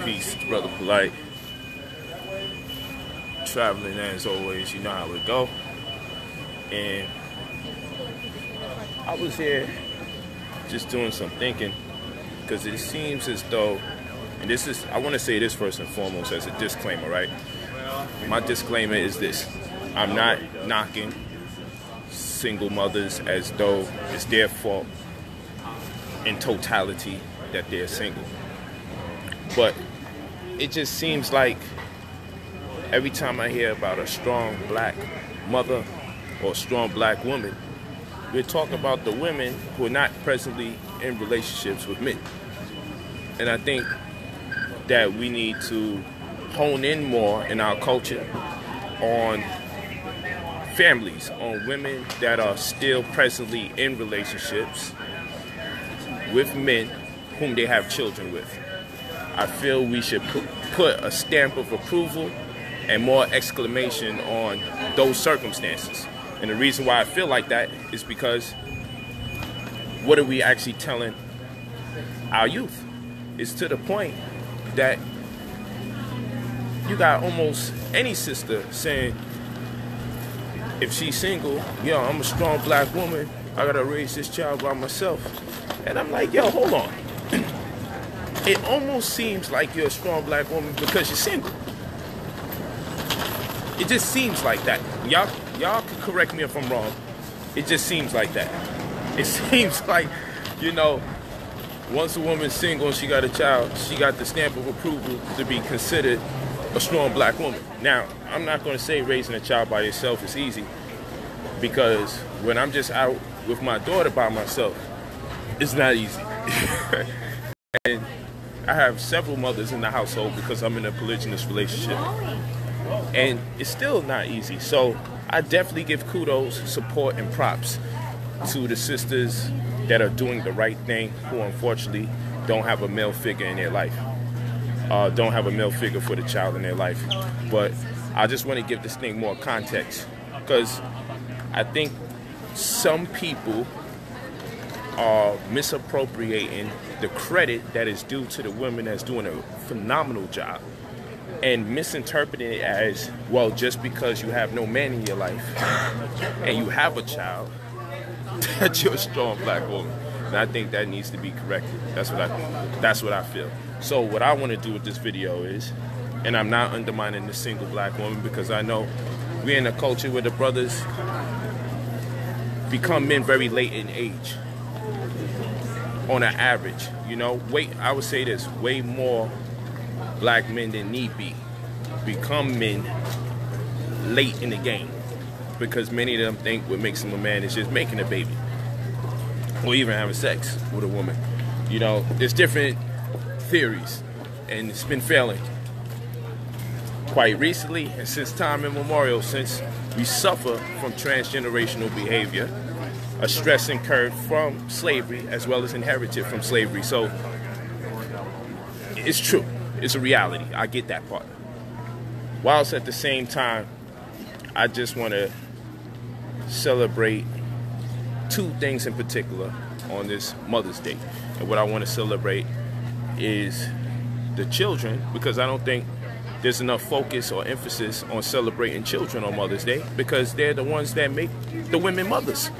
Peace, brother Polight. Traveling as always, you know how it go. And I was here just doing some thinking, because it seems as though, and this is, I want to say this first and foremost as a disclaimer, right? My disclaimer is this: I'm not knocking single mothers as though it's their fault in totality that they're single. But it just seems like every time I hear about a strong black mother or a strong black woman, we're talking about the women who are not presently in relationships with men. And I think that we need to hone in more in our culture on families, on women that are still presently in relationships with men whom they have children with. I feel we should put a stamp of approval and more exclamation on those circumstances. And the reason why I feel like that is because what are we actually telling our youth? It's to the point that you got almost any sister saying, if she's single, yo, I'm a strong black woman, I gotta raise this child by myself. And I'm like, yo, hold on. It almost seems like you're a strong black woman because you're single. It just seems like that. Y'all can correct me if I'm wrong. It just seems like that. It seems like, you know, once a woman's single and she got a child, she got the stamp of approval to be considered a strong black woman. Now, I'm not going to say raising a child by yourself is easy, because when I'm just out with my daughter by myself, it's not easy. And I have several mothers in the household because I'm in a polygynous relationship. And it's still not easy. So I definitely give kudos, support, and props to the sisters that are doing the right thing, who unfortunately don't have a male figure in their life. Don't have a male figure for the child in their life. But I just want to give this thing more context, because I think some people are misappropriating the credit that is due to the women that's doing a phenomenal job, and misinterpreting it as, well, just because you have no man in your life and you have a child, that you're a strong black woman. And I think that needs to be corrected. That's what I feel. So what I want to do with this video is, and I'm not undermining the single black woman, because I know we're in a culture where the brothers become men very late in age. On an average, you know, I would say this, way more black men than need be become men late in the game, because many of them think what makes them a man is just making a baby or even having sex with a woman. You know, there's different theories, and it's been failing quite recently and since time immemorial, since we suffer from transgenerational behavior, a stress incurred from slavery as well as inherited from slavery. So it's true. It's a reality. I get that part. Whilst at the same time, I just want to celebrate two things in particular on this Mother's Day. And what I want to celebrate is the children, because I don't think there's enough focus or emphasis on celebrating children on Mother's Day, because they're the ones that make the women mothers.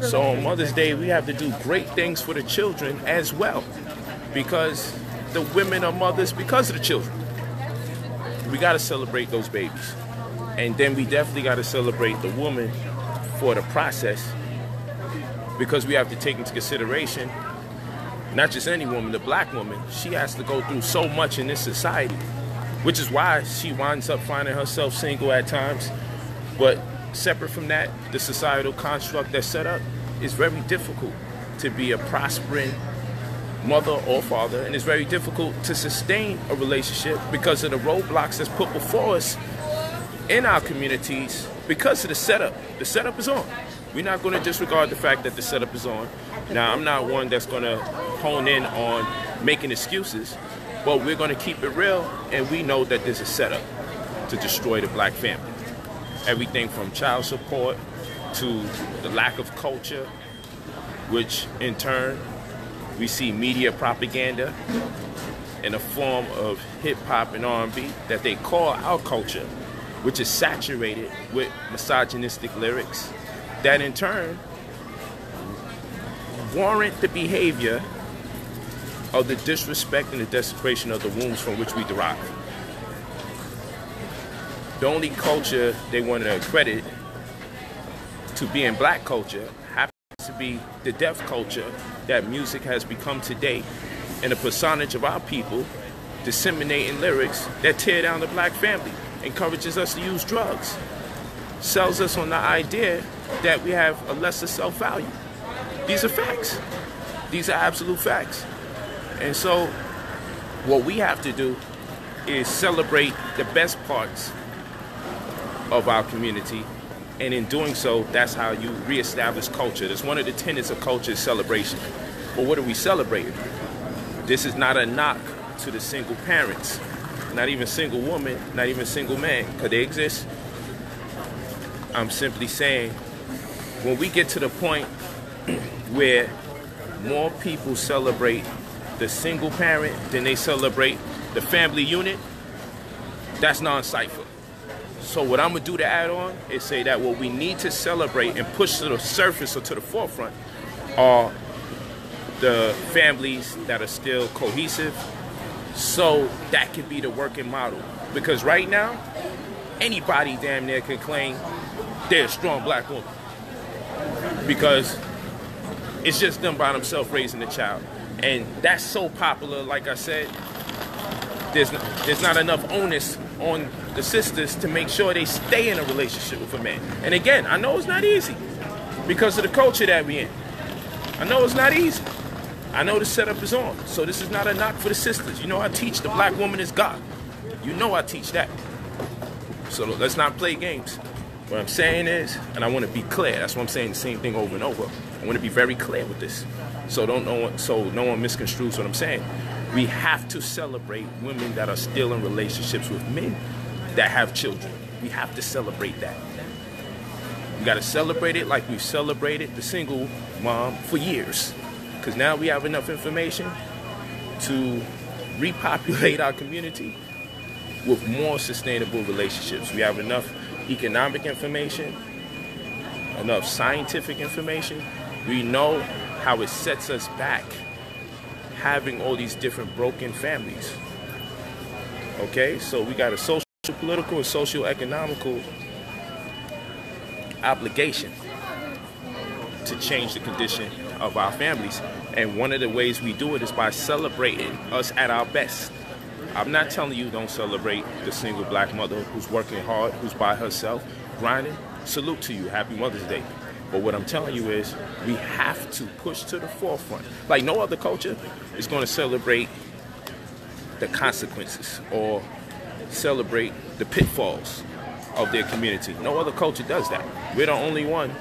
So on Mother's Day, we have to do great things for the children as well, because the women are mothers because of the children. We got to celebrate those babies. And then we definitely got to celebrate the woman for the process, because we have to take into consideration not just any woman, the black woman. She has to go through so much in this society, which is why she winds up finding herself single at times. But separate from that, the societal construct that's set up is very difficult to be a prospering mother or father, and it's very difficult to sustain a relationship because of the roadblocks that's put before us in our communities because of the setup. The setup is on. We're not going to disregard the fact that the setup is on. Now, I'm not one that's going to hone in on making excuses, but we're going to keep it real, and we know that there's a setup to destroy the black family. Everything from child support to the lack of culture, which in turn we see media propaganda in a form of hip-hop and R&B that they call our culture, which is saturated with misogynistic lyrics that in turn warrant the behavior of the disrespect and the desecration of the wombs from which we derive. The only culture they want to accredit to being black culture happens to be the deaf culture that music has become today, and a personage of our people disseminating lyrics that tear down the black family, encourages us to use drugs, sells us on the idea that we have a lesser self-value. These are facts. These are absolute facts. And so what we have to do is celebrate the best parts of our community, and in doing so, that's how you reestablish culture. That's one of the tenets of culture, is celebration. But what are we celebrating? This is not a knock to the single parents, not even single woman, not even single man, because they exist. I'm simply saying, when we get to the point where more people celebrate the single parent than they celebrate the family unit, that's non-cipher. So what I'm going to do to add on is say that what we need to celebrate and push to the surface or to the forefront are the families that are still cohesive, so that can be the working model. Because right now, anybody damn near can claim they're a strong black woman, because it's just them by themselves raising the child. And that's so popular, like I said, there's not enough onus on the sisters to make sure they stay in a relationship with a man. And again, I know it's not easy because of the culture that we're in. I know it's not easy. I know the setup is on. So this is not a knock for the sisters. You know I teach the black woman is God. You know I teach that. So let's not play games. What I'm saying is, and I want to be clear, that's why I'm saying the same thing over and over. I want to be very clear with this. So no one misconstrues what I'm saying. We have to celebrate women that are still in relationships with men that have children. We have to celebrate that. We got to celebrate it like we've celebrated the single mom for years. Because now we have enough information to repopulate our community with more sustainable relationships. We have enough economic information, enough scientific information. We know how it sets us back, having all these different broken families. Okay, so we got a social, political, and socio-economical obligation to change the condition of our families. And one of the ways we do it is by celebrating us at our best. I'm not telling you don't celebrate the single black mother who's working hard, who's by herself, grinding. Salute to you. Happy Mother's Day. But what I'm telling you is we have to push to the forefront. Like no other culture is going to celebrate the consequences or celebrate the pitfalls of their community. No other culture does that. We're the only one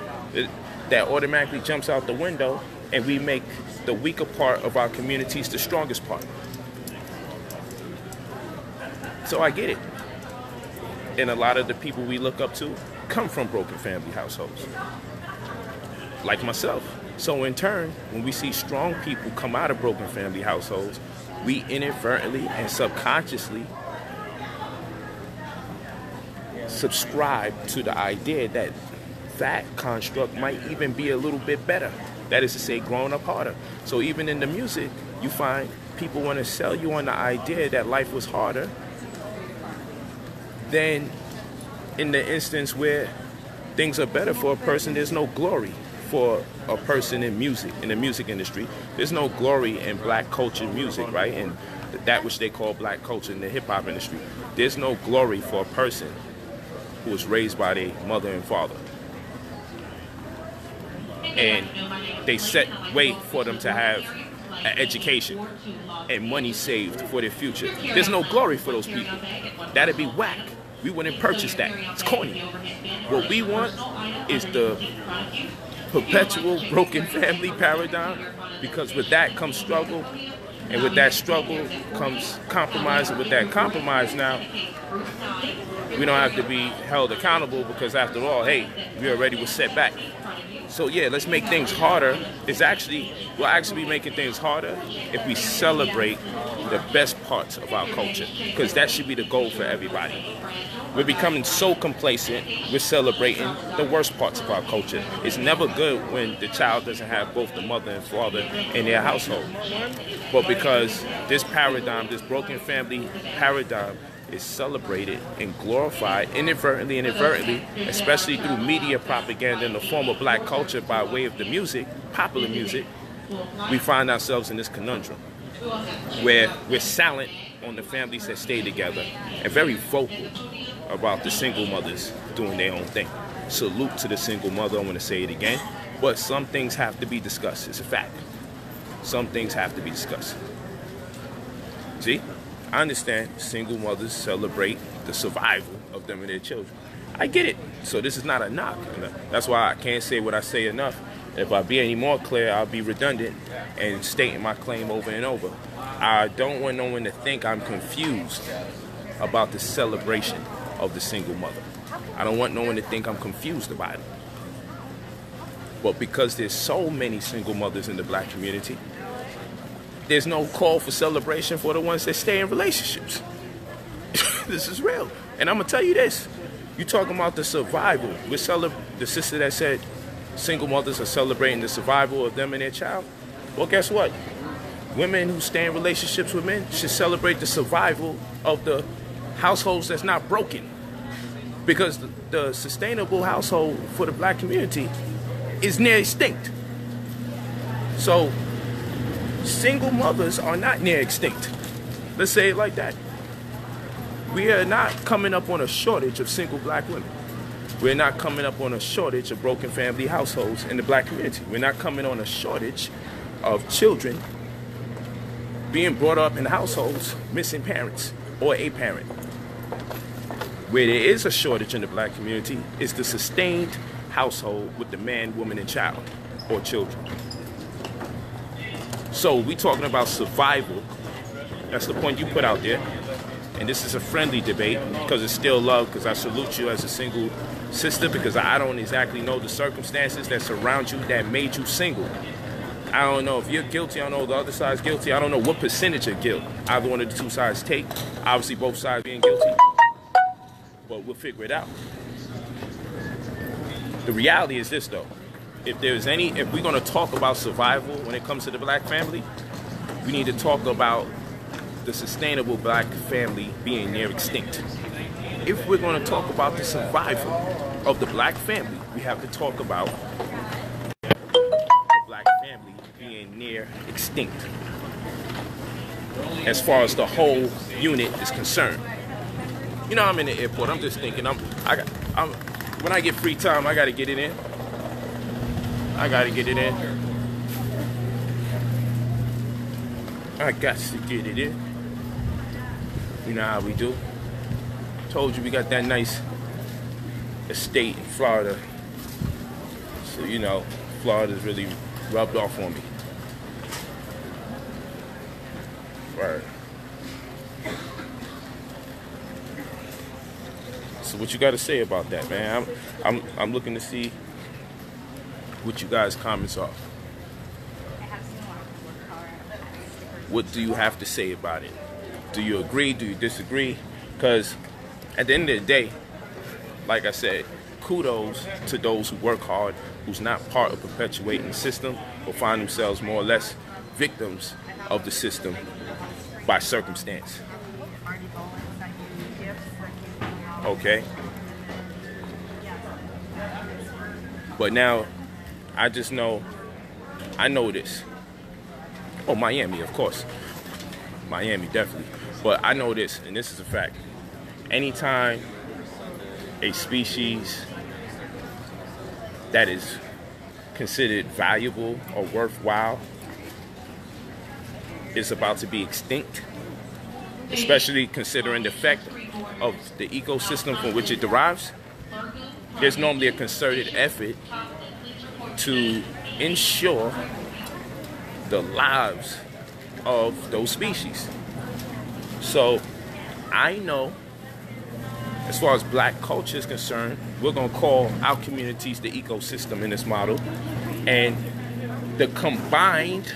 that automatically jumps out the window, and we make the weaker part of our communities the strongest part. So I get it. And a lot of the people we look up to come from broken family households, like myself. So in turn, when we see strong people come out of broken family households, we inadvertently and subconsciously subscribe to the idea that that construct might even be a little bit better. That is to say, growing up harder. So even in the music, you find people want to sell you on the idea that life was harder than in the instance where things are better for a person. There's no glory for a person in music, in the music industry. There's no glory in black culture music, right? And that which they call black culture in the hip-hop industry. There's no glory for a person who was raised by their mother and father, and they wait for them to have an education and money saved for their future. There's no glory for those people. That'd be whack. We wouldn't purchase that. It's corny. What we want is the perpetual broken family paradigm, because with that comes struggle, and with that struggle comes compromise, and with that compromise now, we don't have to be held accountable, because after all, hey, we already were set back. So yeah, let's make things harder. We'll actually be making things harder if we celebrate the best parts of our culture, because that should be the goal for everybody. We're becoming so complacent with celebrating the worst parts of our culture. It's never good when the child doesn't have both the mother and father in their household. But because this paradigm, this broken family paradigm, is celebrated and glorified inadvertently and inadvertently, especially through media propaganda in the form of black culture by way of the music, popular music, we find ourselves in this conundrum where we're silent on the families that stay together and very vocal about the single mothers doing their own thing. Salute to the single mother, I want to say it again, but some things have to be discussed. It's a fact. Some things have to be discussed. See? I understand single mothers celebrate the survival of them and their children. I get it. So this is not a knock. That's why I can't say what I say enough. If I be any more clear, I'll be redundant and stating my claim over and over. I don't want no one to think I'm confused about the celebration of the single mother. I don't want no one to think I'm confused about it. But because there's so many single mothers in the black community, there's no call for celebration for the ones that stay in relationships. This is real. And I'm going to tell you this. You talking about the survival. The sister that said single mothers are celebrating the survival of them and their child. Well, guess what? Women who stay in relationships with men should celebrate the survival of the households that's not broken. Because the sustainable household for the black community is near extinct. So single mothers are not near extinct. Let's say it like that. We are not coming up on a shortage of single black women. We're not coming up on a shortage of broken family households in the black community. We're not coming on a shortage of children being brought up in households missing parents or a parent. Where there is a shortage in the black community is the sustained household with the man, woman, and child or children. So we talking about survival. That's the point you put out there. And this is a friendly debate because it's still love, because I salute you as a single sister, because I don't exactly know the circumstances that surround you that made you single. I don't know if you're guilty. I don't know if the other side's guilty. I don't know what percentage of guilt either one of the two sides take. Obviously both sides being guilty. But we'll figure it out. The reality is this though. If we're going to talk about survival when it comes to the black family, we need to talk about the sustainable black family being near extinct. If we're going to talk about the survival of the black family, we have to talk about the black family being near extinct as far as the whole unit is concerned. You know, I'm in the airport. I'm just thinking. When I get free time, I got to get it in. I got to get it in. I got to get it in. You know how we do. Told you we got that nice estate in Florida. So, you know, Florida's really rubbed off on me. Right. So what you got to say about that, man? I'm looking to see what you guys' comments are. What do you have to say about it? Do you agree? Do you disagree? Because at the end of the day, like I said, kudos to those who work hard, who's not part of perpetuating the system or find themselves more or less victims of the system by circumstance. Okay. But now, I know this. Oh, Miami, of course. Miami, definitely. But I know this, and this is a fact. Anytime a species that is considered valuable or worthwhile is about to be extinct, especially considering the effect of the ecosystem from which it derives, there's normally a concerted effort to ensure the lives of those species. So I know As far as black culture is concerned, we're going to call our communities the ecosystem in this model. And the combined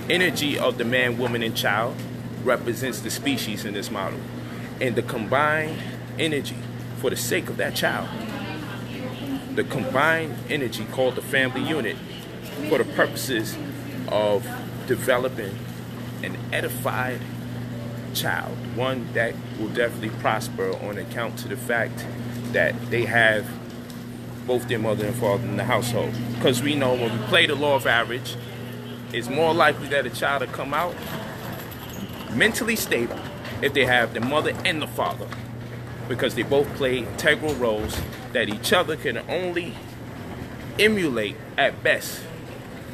energy of the man, woman, and child represents the species in this model. And the combined energy for the sake of that child, the combined energy called the family unit, for the purposes of developing an edified child, one that will definitely prosper on account to the fact that they have both their mother and father in the household. Because we know when we play the law of average, it's more likely that a child will come out mentally stable if they have the mother and the father, because they both play integral roles that each other can only emulate at best,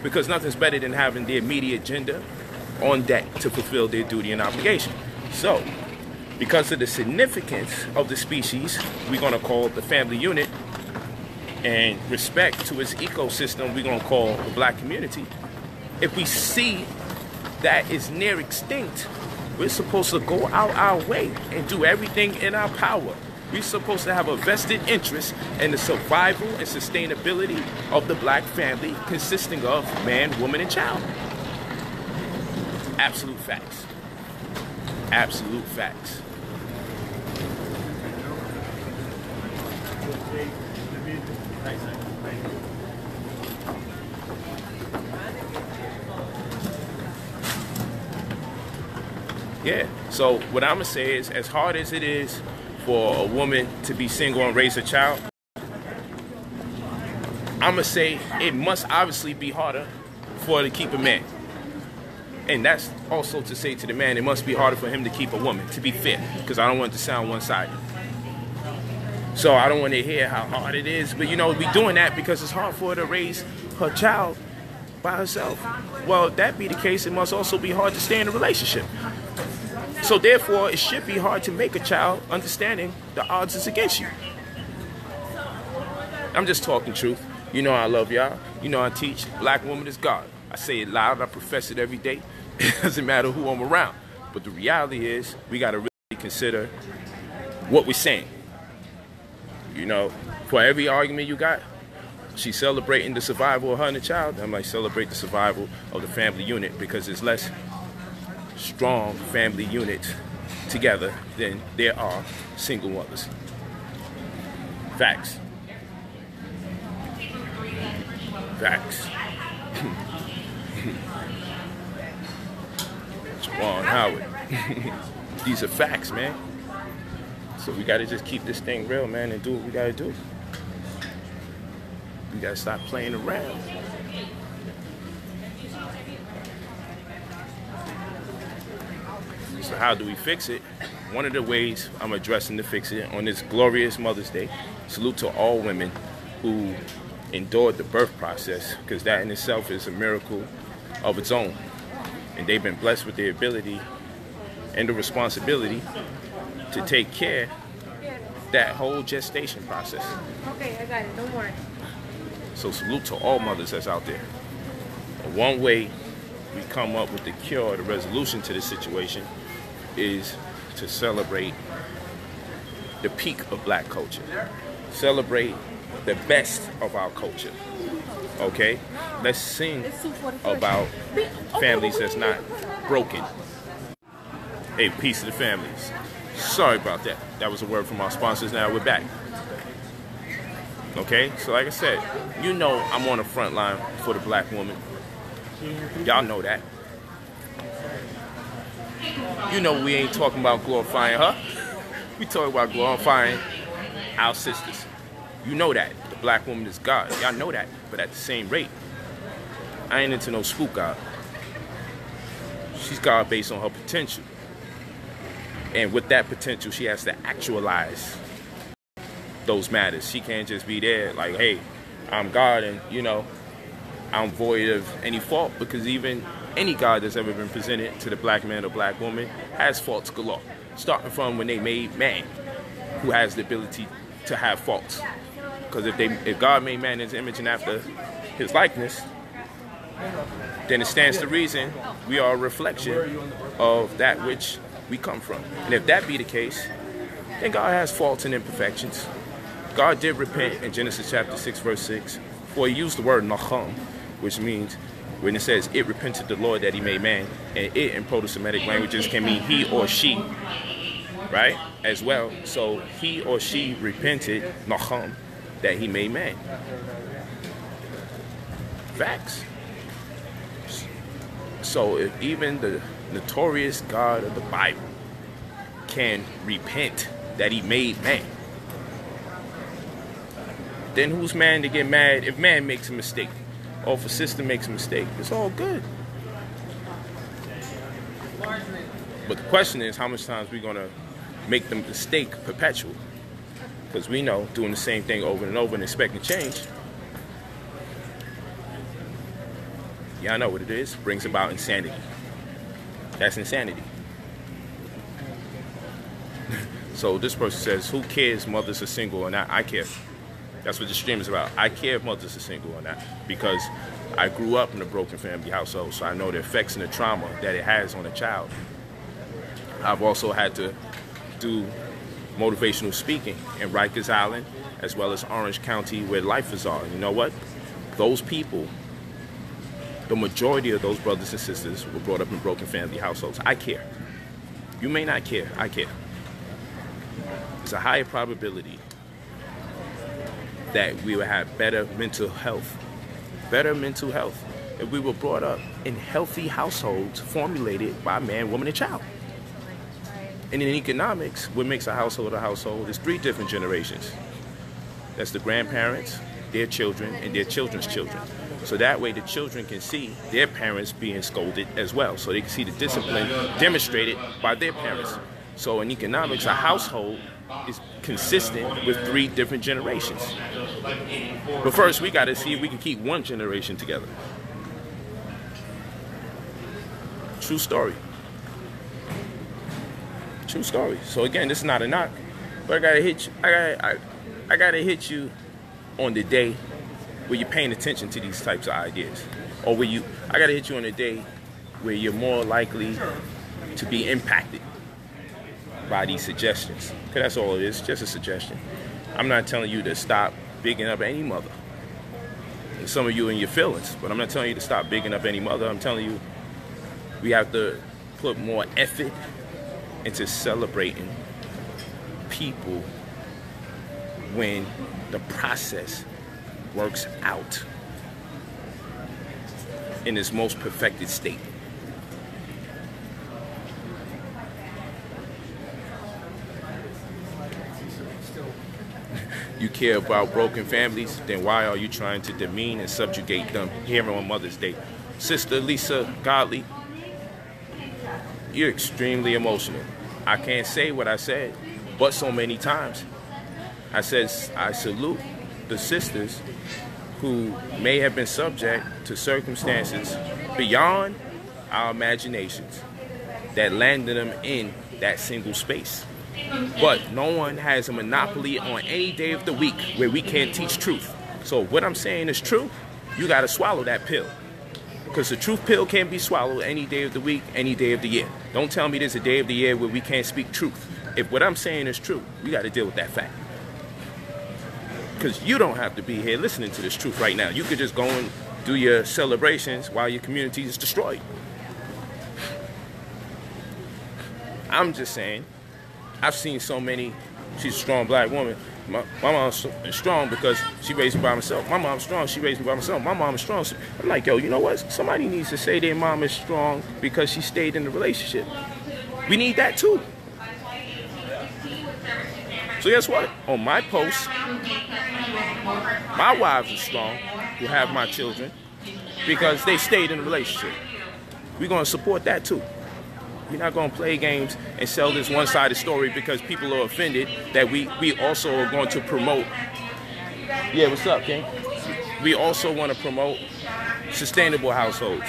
because nothing's better than having the immediate gender on deck to fulfill their duty and obligation. So, because of the significance of the species, we're going to call it the family unit, and respect to its ecosystem, we're going to call the black community. If we see that it's near extinct, we're supposed to go out our way and do everything in our power. We're supposed to have a vested interest in the survival and sustainability of the black family, consisting of man, woman, and child. Absolute facts. Absolute facts. Yeah, so what I'm gonna say is, as hard as it is for a woman to be single and raise a child, I'm gonna say it must obviously be harder for her to keep a man. And that's also to say to the man, it must be harder for him to keep a woman, to be fair, because I don't want it to sound one-sided. So I don't want to hear how hard it is, but you know, we're doing that because it's hard for her to raise her child by herself. Well, if that be the case, it must also be hard to stay in a relationship. So therefore, it should be hard to make a child understanding the odds is against you. I'm just talking truth. You know I love y'all. You know I teach black woman is God. I say it loud, I profess it every day. It doesn't matter who I'm around. But the reality is, we got to really consider what we're saying. You know, for every argument you got, she's celebrating the survival of her and the child. I'm like, celebrate the survival of the family unit, because there's less strong family units together than there are single mothers. Facts. Facts. Juwan Howard. These are facts, man. So we gotta just keep this thing real, man, and do what we gotta do. We gotta stop playing around. So how do we fix it? One of the ways I'm addressing to fix it on this glorious Mother's Day, salute to all women who endured the birth process, because that in itself is a miracle of its own. And they've been blessed with the ability and the responsibility to take care of that whole gestation process. Okay, I got it. Don't worry. So salute to all mothers that's out there. And one way we come up with the cure, the resolution to this situation, is to celebrate the peak of black culture. Celebrate the best of our culture. Okay? Let's sing about families that's not broken. Hey, peace to the families. Sorry about that. That was a word from our sponsors. Now we're back. Okay? So like I said, you know I'm on the front line for the black woman. Y'all know that. You know we ain't talking about glorifying her. We talking about glorifying our sisters. You know that. The black woman is God. Y'all know that. But at the same rate, I ain't into no spook God. She's God based on her potential. And with that potential, she has to actualize those matters. She can't just be there like, hey, I'm God and, you know, I'm void of any fault, because even any God that's ever been presented to the black man or black woman has faults galore. Starting from when they made man, who has the ability to have faults. Because if God made man in his image and after his likeness, then it stands to reason we are a reflection of that which we come from. And if that be the case, then God has faults and imperfections. God did repent in Genesis chapter 6, verse 6. For he used the word nacham, which means when it says it repented the Lord that he made man, and it in Proto-Semitic languages can mean he or she, right, as well. So he or she repented, nacham, that he made man. Facts. So if even the notorious God of the Bible can repent that he made man, then who's man to get mad if man makes a mistake? Or if a sister makes a mistake? It's all good. But the question is, how much times we going to make the mistake perpetual? Because we know doing the same thing over and over and expecting change, yeah, I know what it is, brings about insanity. That's insanity. So this person says, who cares mothers are single or not? I care. That's what the stream is about. I care if mothers are single or not, because I grew up in a broken family household, so I know the effects and the trauma that it has on a child. I've also had to do motivational speaking in Rikers Island, as well as Orange County, where lifers are. You know what? Those people, the majority of those brothers and sisters were brought up in broken family households. I care. You may not care. I care. There's a higher probability that we would have better mental health if we were brought up in healthy households formulated by man, woman, and child. And in economics, what makes a household is 3 different generations. That's the grandparents, their children, and their children's children. So that way the children can see their parents being scolded as well. So they can see the discipline demonstrated by their parents. So in economics, a household is consistent with 3 different generations. But first, we got to see if we can keep one generation together. True story. True story. So again, this is not a knock, but I gotta hit you. I gotta hit you on the day where you're paying attention to these types of ideas, or I gotta hit you on the day where you're more likely to be impacted by these suggestions. Because that's all it is, just a suggestion. I'm not telling you to stop bigging up any mother. And some of you in your feelings, but I'm not telling you to stop bigging up any mother. I'm telling you we have to put more effort into celebrating people when the process works out in its most perfected state. You care about broken families, then why are you trying to demean and subjugate them here on Mother's Day? Sister Lisa Godley, you're extremely emotional. I can't say what I said, but so many times. I said I salute the sisters who may have been subject to circumstances beyond our imaginations that landed them in that single space. But no one has a monopoly on any day of the week where we can't teach truth. So what I'm saying is true. You got to swallow that pill. Because the truth pill can't be swallowed any day of the week, any day of the year. Don't tell me there's a day of the year where we can't speak truth. If what I'm saying is true, we got to deal with that fact. Because you don't have to be here listening to this truth right now. You could just go and do your celebrations while your community is destroyed. I'm just saying, I've seen so many. She's a strong black woman. My mom's strong because she raised me by herself. My mom's strong. She raised me by herself. My mom is strong. I'm like, yo, you know what? Somebody needs to say their mom is strong because she stayed in the relationship. We need that too. So guess what? On my post, my wives are strong who have my children because they stayed in the relationship. We're going to support that too. We're not going to play games and sell this one-sided story because people are offended that we also are going to promote. Yeah, what's up, King? We also want to promote sustainable households.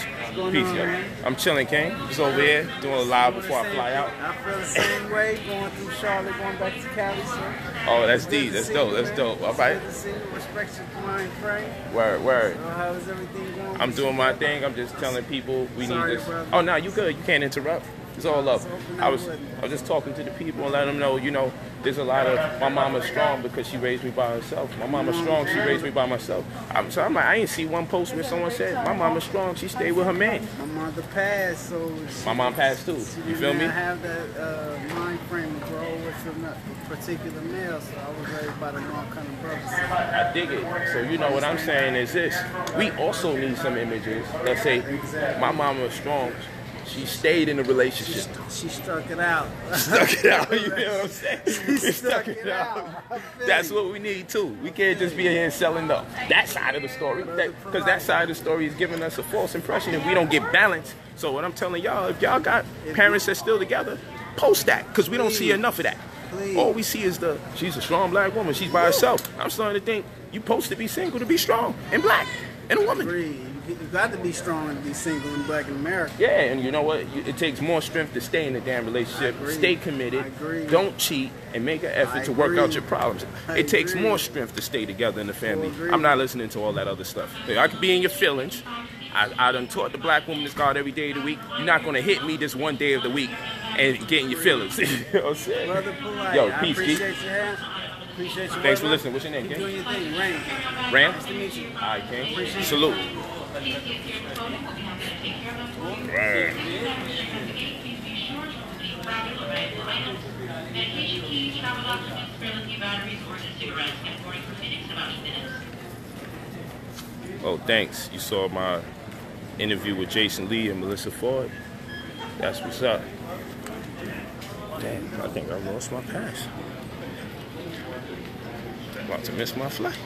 Peace, yo. I'm chilling, King. Just over here doing a live before I fly out. I feel the same way going through Charlotte, going back to Cali, sir. Oh, that's deep. That's dope. That's dope. All right. Respect your mind frame. Word. How is everything going? I'm doing my thing. I'm just telling people we need this. Brother. Oh, no, you good. You can't interrupt. It's all love. Let's open I that was wood. just talking to the people and letting them know, you know, there's a lot of, my mama's strong because she raised me by herself. My mama's strong, she raised me by myself. So I'm like, I ain't see one post where someone said, my mama's strong, she stayed with her man. My mother passed, so My mom passed too. she You feel me? didn't have that mind frame to grow with a particular male, so I was raised by the wrong kind of brothers. I dig it. So you know what I'm saying is this. We also need some images that say, my mama was strong. She stayed in the relationship. She struck it out. Stuck it out. You know what I'm saying? She stuck it out. That's what we need too. We can't just be here and selling that side of the story. Because that side of the story is giving us a false impression if we don't get balance. So what I'm telling y'all, if y'all got parents that's still together, post that. Because we don't see enough of that. Please. All we see is she's a strong black woman. She's by herself. I'm starting to think you're supposed to be single to be strong and black and a woman. Agree. You got to be strong to be single and black in America. Yeah, and you know what? It takes more strength to stay in a damn relationship, stay committed, don't cheat, and make an effort to work out your problems. It takes more strength to stay together in the family. I'm not listening to all that other stuff. I could be in your feelings. I done taught the black woman this God every day of the week. You're not going to hit me this one day of the week and get in your feelings. You know what I'm saying? Brother Polight, Yo, I peace, appreciate G. your help. Appreciate you. Thanks for brother. listening. What's your name, Keep gang? doing your thing, Ram. Ram? Nice to meet you. All right, gang. Appreciate you. Salute. Right. Oh, thanks. You saw my interview with Jason Lee and Melissa Ford. That's what's up. Damn, I think I lost my pass. About to miss my flight.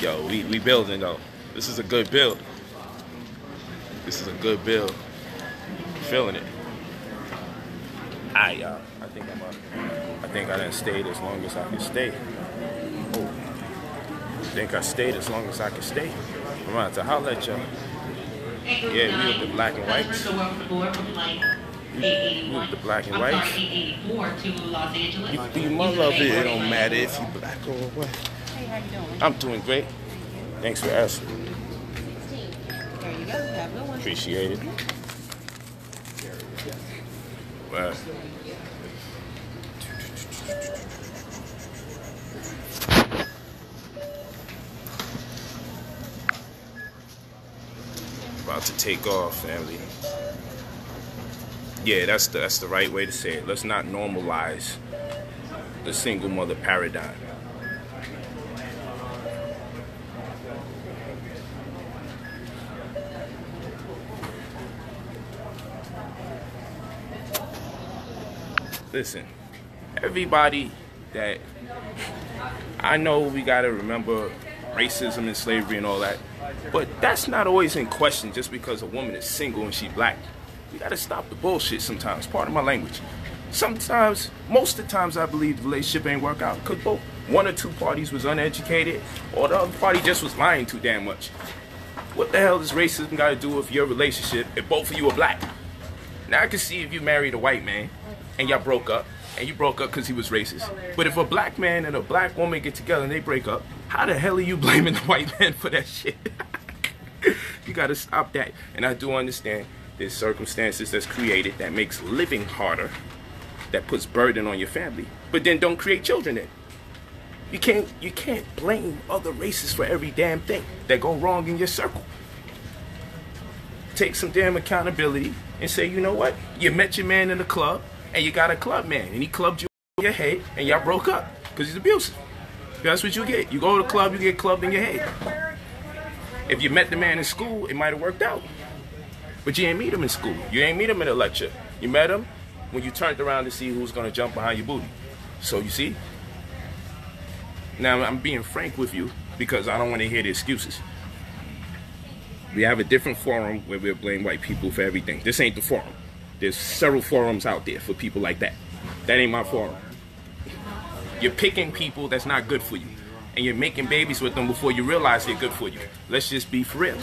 Yo, we building though. This is a good build. This is a good build. Feeling it. Alright, y'all. I think I done stayed as long as I can stay. Oh. I think I stayed as long as I can stay. I'm about to holler at y'all. Yeah, we with the black and whites. We with the black and whites. You can be my lover, it don't matter if you black or white. Hey, how you doing? I'm doing great. Thanks for asking. There you go. Have a good one. Appreciate it. Well. About to take off, family. Yeah, that's the right way to say it. Let's not normalize the single mother paradigm. Listen, everybody that I know, we gotta remember racism and slavery and all that, but that's not always in question just because a woman is single and she's black. We gotta stop the bullshit sometimes. Pardon my language. Sometimes, most of the times, I believe the relationship ain't work out because both one or two parties was uneducated or the other party just was lying too damn much. What the hell does racism got to do with your relationship if both of you are black? Now I can see if you married a white man and y'all broke up, and you broke up because he was racist. But if a black man and a black woman get together and they break up, how the hell are you blaming the white man for that shit? You got to stop that. And I do understand there's circumstances that's created that makes living harder, that puts burden on your family. But then don't create children then. You can't blame other races for every damn thing that go wrong in your circle. Take some damn accountability and say, you know what? You met your man in the club and you got a club man and he clubbed you in your head and y'all broke up because he's abusive. That's what you get. You go to the club, you get clubbed in your head. If you met the man in school, it might have worked out. But you ain't meet him in school. You ain't meet him in a lecture. You met him when you turned around to see who's going to jump behind your booty. So you see? Now, I'm being frank with you because I don't want to hear the excuses. We have a different forum where we'll blame white people for everything. This ain't the forum. There's several forums out there for people like that. That ain't my forum. You're picking people that's not good for you. And you're making babies with them before you realize they're good for you. Let's just be for real.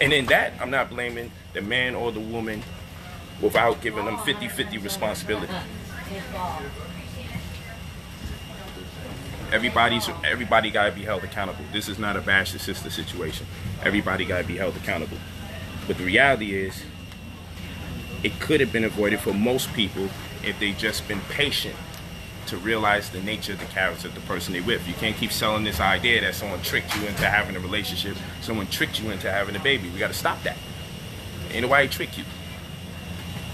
And in that, I'm not blaming the man or the woman without giving them 50-50 responsibility. Everybody gotta be held accountable. This is not a bash the sister situation. Everybody gotta be held accountable. But the reality is, it could have been avoided for most people if they just been patient to realize the nature of the character of the person they're with. You can't keep selling this idea that someone tricked you into having a relationship, someone tricked you into having a baby. We got to stop that. Ain't nobody trick you.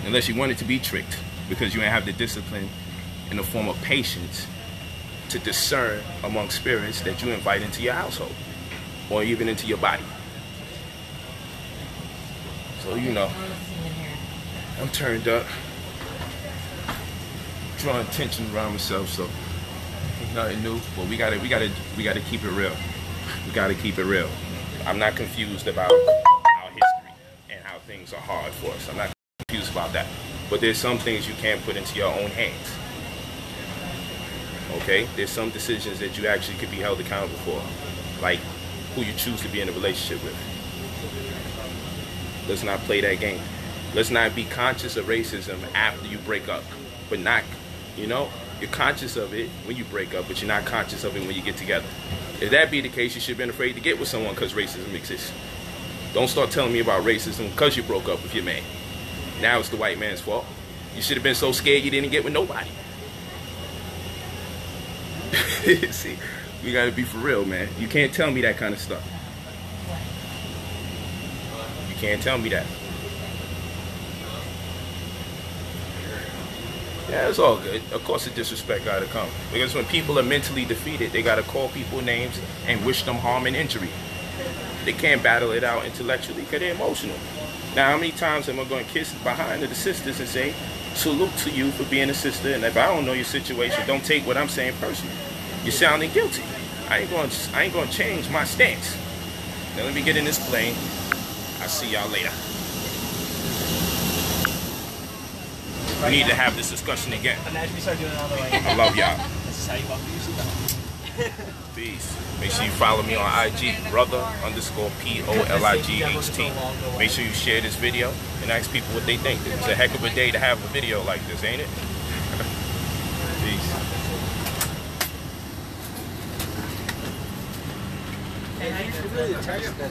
Unless you wanted to be tricked, because you ain't have the discipline in the form of patience to discern among spirits that you invite into your household or even into your body. So, you know, I'm turned up, drawing tension around myself, so ain't nothing new. But we gotta keep it real. We gotta keep it real. I'm not confused about our history and how things are hard for us. I'm not confused about that. But there's some things you can't put into your own hands. Okay? There's some decisions that you actually could be held accountable for, like who you choose to be in a relationship with. Let's not play that game. Let's not be conscious of racism after you break up, but not, you know, you're conscious of it when you break up, but you're not conscious of it when you get together. If that be the case, you should have been afraid to get with someone because racism exists. Don't start telling me about racism because you broke up with your man. Now it's the white man's fault. You should have been so scared you didn't get with nobody. See, we gotta be for real, man. You can't tell me that kind of stuff. You can't tell me that. Yeah, it's all good. Of course the disrespect gotta come. Because when people are mentally defeated, they gotta call people names and wish them harm and injury. They can't battle it out intellectually because they're emotional. Now, how many times am I going to kiss behind the sisters and say, salute to you for being a sister, and if I don't know your situation, don't take what I'm saying personally. You're sounding guilty. I ain't going to change my stance. Now let me get in this plane. I'll see y'all later. We need to have this discussion again. I love y'all. Peace. Make sure you follow me on IG, brother_POLIGHT. Make sure you share this video and ask people what they think. It's a heck of a day to have a video like this, ain't it? Peace. Hey, you should really attach that.